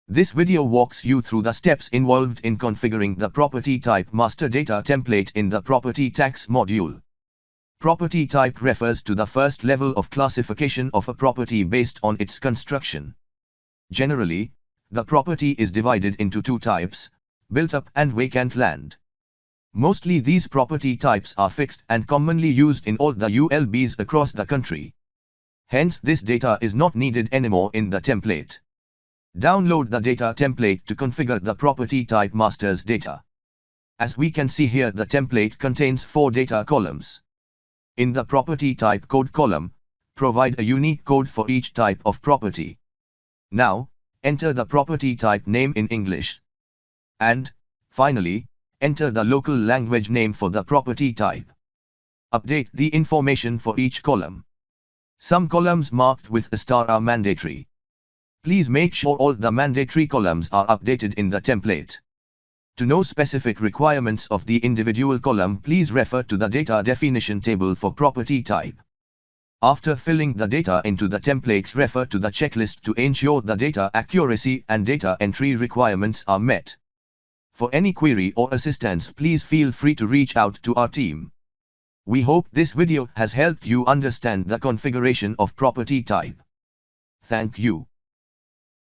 This video walks you through the steps involved in configuring the property type master data template in the property tax module. Property type refers to the first level of classification of a property based on its construction. Generally, the property is divided into two types, built-up and vacant land. Mostly these property types are fixed and commonly used in all the ULBs across the country. Hence, this data is not needed anymore in the template. Download the data template to configure the property type master's data. As we can see here, the template contains 4 data columns. In the property type code column, provide a unique code for each type of property. Now, enter the property type name in English. And, finally, enter the local language name for the property type. Update the information for each column. Some columns marked with a star are mandatory. Please make sure all the mandatory columns are updated in the template. To know specific requirements of the individual column, please refer to the data definition table for property type. After filling the data into the template, refer to the checklist to ensure the data accuracy and data entry requirements are met. For any query or assistance, please feel free to reach out to our team. We hope this video has helped you understand the configuration of property type. Thank you.